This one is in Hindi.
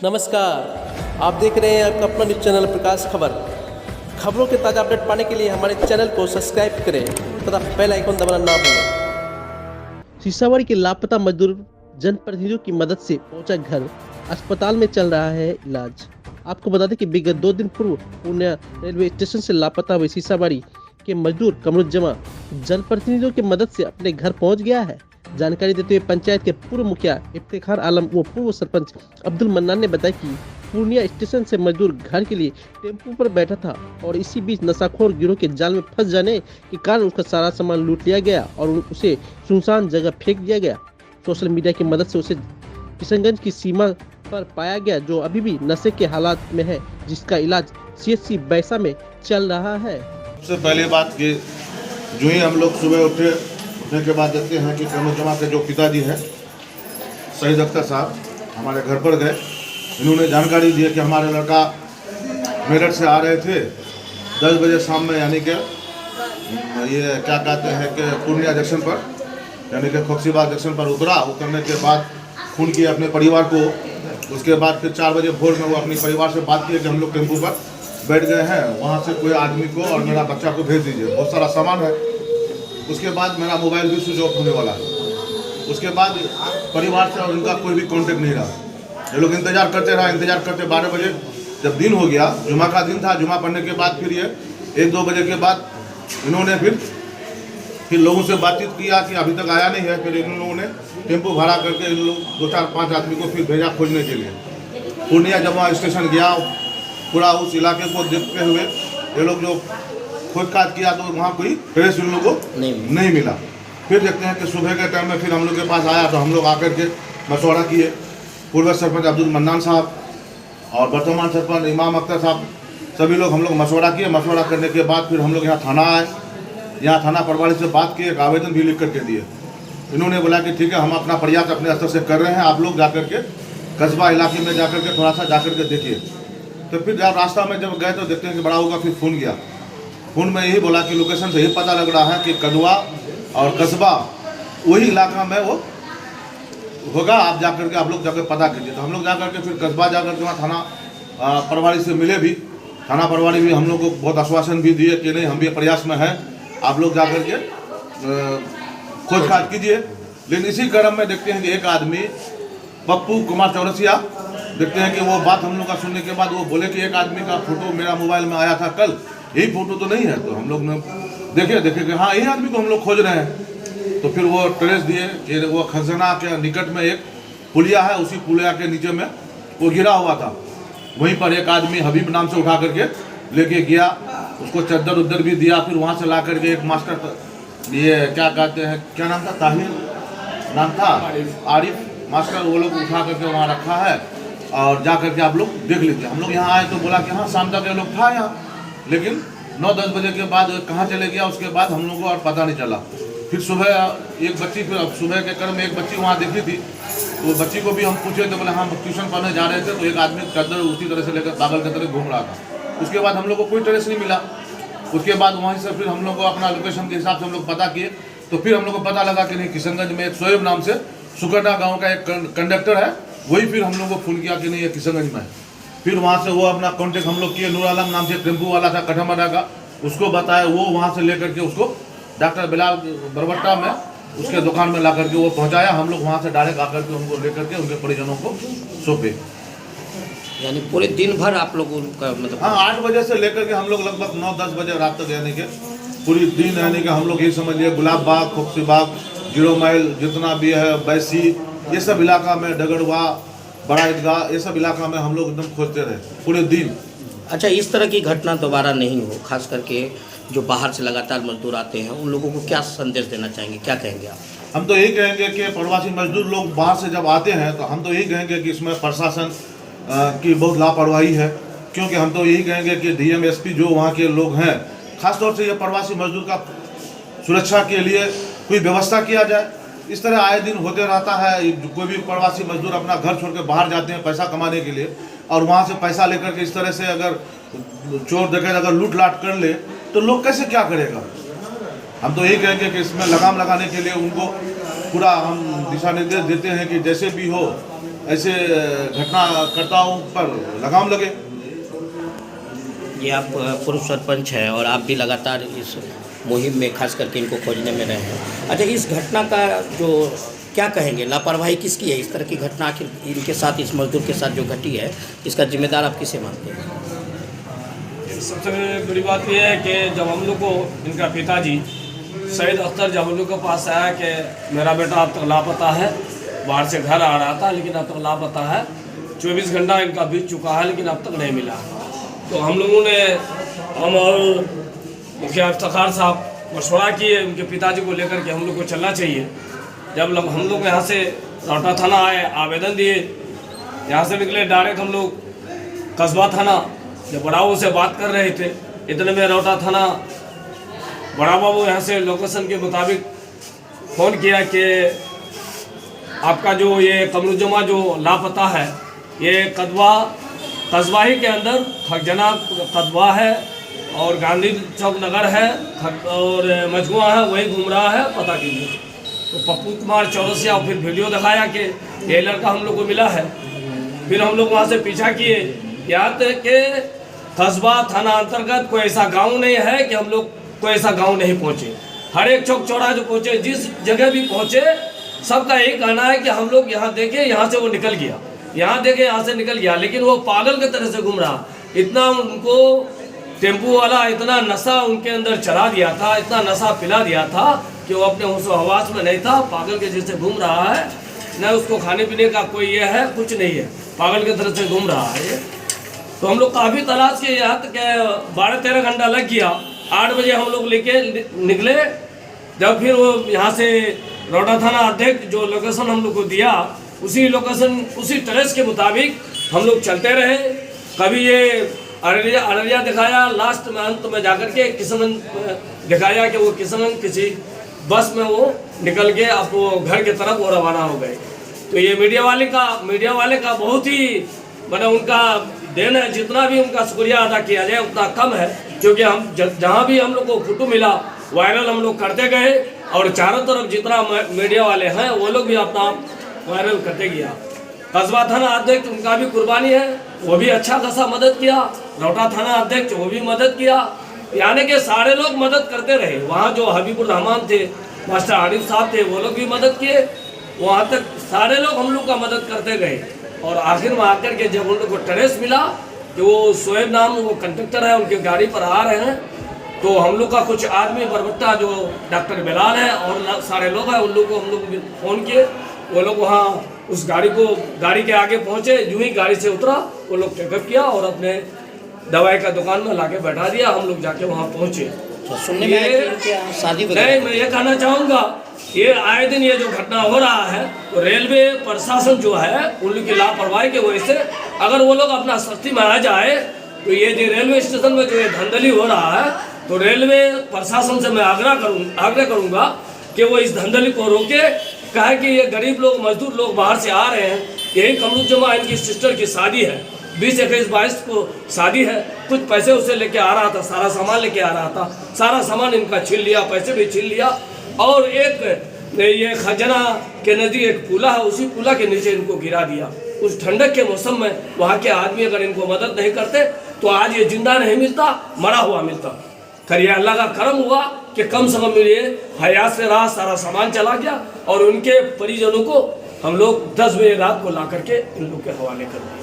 नमस्कार, आप देख रहे हैं आपका अपना न्यूज़ चैनल प्रकाश खबर। खबरों के ताज़ा अपडेट पाने के लिए हमारे चैनल को सब्सक्राइब करें तथा बेल आइकन दबाना ना भूलें। सीसामढ़ी के लापता मजदूर जनप्रतिनिधियों की मदद से पहुंचा घर, अस्पताल में चल रहा है इलाज। आपको बता दें कि विगत 2 दिन पूर्व पूर्णिया रेलवे स्टेशन से लापता हुए सीसामढ़ी के मजदूर कमरुज्जमा जनप्रतिनिधियों की मदद से अपने घर पहुंच गया है। जानकारी देते हुए पंचायत के पूर्व मुखिया इफ्तिखार आलम व पूर्व सरपंच अब्दुल मन्नान ने बताया कि पूर्णिया स्टेशन से मजदूर घर के लिए टेम्पो पर बैठा था और इसी बीच नशाखोर गिरोह के जाल में फंस जाने के कारण उसका सारा सामान लूट लिया गया और उसे सुनसान जगह फेंक दिया गया। सोशल मीडिया की मदद से उसे किशनगंज की सीमा पर पाया गया, जो अभी भी नशे के हालात में है, जिसका इलाज CHC बैसा में चल रहा है। सबसे पहले बात कि जो ही हम लोग सुबह उठने के बाद देखते हैं कि कमरुज्जमा के जो पिताजी हैं शहीद अख्तर साहब हमारे घर पर गए। इन्होंने जानकारी दी कि हमारे लड़का मेरठ से आ रहे थे 10 बजे शाम में, यानी कि ये क्या कहते हैं कि पूर्णिया जंक्शन पर, यानी कि खोकसीबाग जंक्शन पर उतरने के बाद फ़ोन किया अपने परिवार को। उसके बाद फिर 4 बजे भोर में वो अपने परिवार से बात किया कि हम लोग टेम्पो पर बैठ गए हैं, वहाँ से कोई आदमी को और मेरा बच्चा को भेज दीजिए, बहुत सारा सामान है। उसके बाद मेरा मोबाइल भी स्विच ऑफ होने वाला है। उसके बाद परिवार से और उनका कोई भी कांटेक्ट नहीं रहा। ये लोग इंतज़ार करते 12 बजे जब दिन हो गया, जुमा का दिन था, जुमा पढ़ने के बाद फिर ये 1-2 बजे के बाद इन्होंने फिर लोगों से बातचीत किया कि अभी तक आया नहीं है। फिर इन लोगों ने टेम्पो भाड़ा करके इन लोग 2-4-5 आदमी को फिर भेजा खोजने के लिए। पूर्णिया जब वहाँ स्टेशन गया, पूरा उस इलाके को देखते हुए ये लोग जो खोजखाज किया तो वहाँ कोई ट्रेस इन लोगों को नहीं मिला। फिर देखते हैं कि सुबह के टाइम में फिर हम लोग के पास आया तो हम लोग आकर के मशवरा किए। पूर्व सरपंच अब्दुल मन्नान साहब और वर्तमान सरपंच इमाम अख्तर साहब, सभी लोग हम लोग मशवरा किए। मशवरा करने के बाद फिर हम लोग यहाँ थाना आए। यहाँ थाना प्रभारी से बात किए, एक आवेदन भी लिख करके दिए। इन्होंने बोला कि ठीक है, हम अपना प्रयास अपने स्तर से कर रहे हैं, आप लोग जाकर के कस्बा इलाके में जाकर के थोड़ा सा जाकर के देखिए। तो फिर जब रास्ता में जब गए तो देखते हैं कि बड़ा होगा। फिर फ़ोन गया, फ़ोन में यही बोला कि लोकेशन से यही पता लग रहा है कि कदवा और कस्बा वही इलाका में वो होगा, आप जाकर के आप लोग जाकर पता कीजिए। तो हम लोग जाकर के फिर कस्बा जाकर के वहाँ थाना प्रभारी से मिले भी। थाना प्रभारी भी हम लोग को बहुत आश्वासन भी दिए कि नहीं, हम भी प्रयास में हैं, आप लोग जाकर के खोजखाज कीजिए। लेकिन इसी क्रम में देखते हैं कि एक आदमी पप्पू कुमार चौरसिया, देखते हैं कि वो बात हम लोग का सुनने के बाद वो बोले कि एक आदमी का फोटो मेरा मोबाइल में आया था कल, यही फोटो तो नहीं है। तो हम लोग ने देखे कि हाँ, यही आदमी को हम लोग खोज रहे हैं। तो फिर वो ट्रेस दिए कि वो खजाना के निकट में एक पुलिया है, उसी पुलिया के नीचे में वो गिरा हुआ था। वहीं पर एक आदमी हबीब नाम से उठा करके लेके गया, उसको चद्दर उद्दर भी दिया। फिर वहाँ से ला करके एक मास्टर, ये क्या कहते हैं, क्या नाम था, ताहिर नाम था, आरिफ मास्टर, वो लोग उठा करके वहाँ रखा है और जा करके आप लोग देख लीजिए। हम लोग यहाँ आए तो बोला कि हाँ, शाम तक ये लोग था यहाँ, लेकिन 9-10 बजे के बाद कहाँ चले गया उसके बाद हम लोगों को और पता नहीं चला। फिर सुबह एक बच्ची, फिर सुबह के क्रम में एक बच्ची वहाँ देखी थी, तो बच्ची को भी हम पूछे तो बोले हम ट्यूशन पढ़ने जा रहे थे, तो एक आदमी चद्दर उसी तरह से लेकर पागल की तरह घूम रहा था। उसके बाद हम लोग को कोई ट्रेस नहीं मिला। उसके बाद वहीं से फिर हम लोग को अपना लोकेशन के हिसाब से हम लोग पता किए, तो फिर हम लोग को पता लगा कि नहीं, किशनगंज में एक शोएब नाम से सुकरना गाँव का एक कंडक्टर है, वही फिर हम लोग को फ़ोन किया कि नहीं, ये किशनगंज में है। फिर वहाँ से वो अपना कॉन्टेक्ट हम लोग किए, नूर आलम नाम से टेम्पो वाला था कठमरा का, उसको बताया। वो वहाँ से लेकर के उसको डॉक्टर बिलाल बरबट्टा में उसके दुकान में ला करके वो पहुँचाया। हम लोग वहाँ से डायरेक्ट आकर के उनको लेकर के उनके परिजनों को सौंपे। यानी पूरे दिन भर आप लोगों का मतलब? हाँ, 8 बजे से लेकर के हम लोग लगभग 9-10 बजे रात तक, यानी कि पूरी दिन, यानी कि हम लोग ये समझ लिए गुलाब बाग, खोकसी बाग, 0 माइल जितना भी है, बैसी, ये सब इलाका में, डगड़वा, बड़ा ईदगाह, ये सब इलाका में हम लोग एकदम खोजते रहे पूरे दिन। अच्छा, इस तरह की घटना दोबारा नहीं हो, खास करके जो बाहर से लगातार मजदूर आते हैं, उन लोगों को क्या संदेश देना चाहेंगे, क्या कहेंगे आप? हम तो यही कहेंगे कि प्रवासी मजदूर लोग बाहर से जब आते हैं तो हम तो यही कहेंगे कि इसमें प्रशासन की बहुत लापरवाही है। क्योंकि हम तो यही कहेंगे कि DM SP जो वहाँ के लोग हैं, ख़ासतौर से ये प्रवासी मजदूर का सुरक्षा के लिए कोई व्यवस्था किया जाए। इस तरह आए दिन होते रहता है, कोई भी प्रवासी मजदूर अपना घर छोड़ के बाहर जाते हैं पैसा कमाने के लिए, और वहाँ से पैसा लेकर के इस तरह से अगर चोर डकैत अगर लूट लाट कर ले तो लोग कैसे क्या करेगा। हम तो यही कहेंगे कि इसमें लगाम लगाने के लिए उनको पूरा हम दिशा निर्देश देते हैं कि जैसे भी हो ऐसे घटनाकर्ताओं पर लगाम लगे। ये आप पूर्व सरपंच हैं और आप भी लगातार इस मुहिम में खास करके इनको खोजने में रहे हैं। अच्छा, इस घटना का जो क्या कहेंगे, लापरवाही किसकी है? इस तरह की घटना आखिर इनके साथ, इस मजदूर के साथ जो घटी है, इसका जिम्मेदार आप किसे मानते हैं? सबसे बड़ी बात यह है कि जब हम लोग को इनका पिताजी सईद अख्तर जब हम लोग के पास आया कि मेरा बेटा अब तक लापता है, बाहर से घर आ रहा था लेकिन अब तक लापता है, 24 घंटा इनका बीत चुका है लेकिन अब तक नहीं मिला। तो हम लोगों ने, हम और मुखिया इफ्तिखार साहब मशवरा किए उनके पिताजी को लेकर के हम लोग को चलना चाहिए। जब हम लोग यहाँ से रौटा थाना आए, आवेदन दिए, यहाँ से निकले डायरेक्ट हम लोग कस्बा थाना, जब बड़ा बाबू से बात कर रहे थे, इतने में रौटा थाना बड़ा बाबू यहाँ से लोकेशन के मुताबिक फ़ोन किया कि आपका जो ये कमरुज्जमा जो लापता है, ये कस्बा ही के अंदर खजना कस्बा है और गांधी चौक नगर है और मजमुआ है, वही घूम रहा है, पता कीजिए। तो पप्पू कुमार चौरसिया फिर वीडियो दिखाया कि ये लड़का हम लोग को मिला है। फिर हम लोग वहाँ से पीछा किए, यहाँ तक कि कस्बा थाना अंतर्गत कोई ऐसा गांव नहीं है कि हम लोग कोई ऐसा गांव नहीं पहुँचे। हर एक चौक चौराहा जो पहुँचे, जिस जगह भी पहुँचे, सबका यही कहना है कि हम लोग यहाँ देखे, यहाँ से वो निकल गया, यहाँ देखे, यहाँ से निकल गया, लेकिन वो पागल की तरह से घूम रहा। इतना उनको टेम्पो वाला इतना नशा उनके अंदर चला दिया था, इतना नशा पिला दिया था कि वो अपने होशो हवास में नहीं था, पागल के जैसे घूम रहा है। न उसको खाने पीने का कोई ये है, कुछ नहीं है, पागल की तरह से घूम रहा है ये। तो हम लोग काफ़ी तलाश किए, यहाँ तक 12-13 घंटा लग गया। 8 बजे हम लोग लेके निकले। जब फिर वो यहाँ से रौटा थाना अध्यक्ष जो लोकेशन हम लोग को दिया, उसी लोकेशन, उसी ट्रेस के मुताबिक हम लोग चलते रहे। कभी ये अररिया दिखाया, लास्ट में अंत में जाकर के किशनगंज दिखाया कि वो किशनगंज किसी बस में वो निकल के अब वो घर की तरफ वो रवाना हो गए। तो ये मीडिया वाले का बहुत ही मैंने उनका देन है, जितना भी उनका शुक्रिया अदा किया जाए उतना कम है, क्योंकि हम जहाँ भी हम लोग को फोटो मिला वायरल हम लोग करते गए और चारों तरफ जितना मीडिया वाले हैं वो लोग भी अपना वायरल करते गया। कस्बा थाना अध्यक्ष उनका भी कुर्बानी है, वो भी अच्छा खासा मदद किया। रौटा थाना अध्यक्ष वो भी मदद किया, यानी कि सारे लोग मदद करते रहे। वहाँ जो हबीबुर रहमान थे, मास्टर आरिफ साहब थे, वो लोग भी मदद किए। वहाँ तक सारे लोग हम लोग का मदद करते गए और आखिर में आकर के जब उन लोग को ट्रेस मिला कि वो शोएब नाम वो कंडक्टर है, उनकी गाड़ी पर आ रहे हैं, तो हम लोग का कुछ आदमी बरबट्टा जो डॉक्टर बिलाल है और सारे लोग हैं, उन लोग को हम लोग फ़ोन किए। वो लोग वहाँ उस गाड़ी के आगे पहुँचे, यूँ ही गाड़ी से उतरा, वो लोग टेकअप किया और अपने दवाई का दुकान में लाके बैठा दिया। हम लोग जाके वहाँ पहुँचे। तो सुनने में आया कि क्या शादी नहीं, मैं ये कहना चाहूँगा, ये आए दिन ये जो घटना हो रहा है, तो रेलवे प्रशासन जो है उन लोग की लापरवाही की वजह से अगर वो लोग अपना सख्ती में आ जाए तो ये जो रेलवे स्टेशन में जो ये धंधली हो रहा है, तो रेलवे प्रशासन से मैं आग्रह करूँगा कि वो इस धंधली को रोके। कहे कि ये गरीब लोग, मजदूर लोग बाहर से आ रहे हैं, यही कमरुज्जमा इनकी सिस्टर की शादी है, 20, 21, 22 को शादी है। कुछ पैसे उसे लेके आ रहा था, सारा सामान लेके आ रहा था, सारा सामान इनका छीन लिया, पैसे भी छीन लिया। और एक ये खजना के नज़दीक एक पुला है, उसी पुला के नीचे इनको गिरा दिया। उस ठंडक के मौसम में वहाँ के आदमी अगर इनको मदद नहीं करते तो आज ये जिंदा नहीं मिलता, मरा हुआ मिलता। खैर ये अल्लाह का करम हुआ कि कम से कम ये हयात से रहा, सारा सामान चला गया और उनके परिजनों को हम लोग 10 बजे रात को ला करके इन लोग के हवाले कर दिया।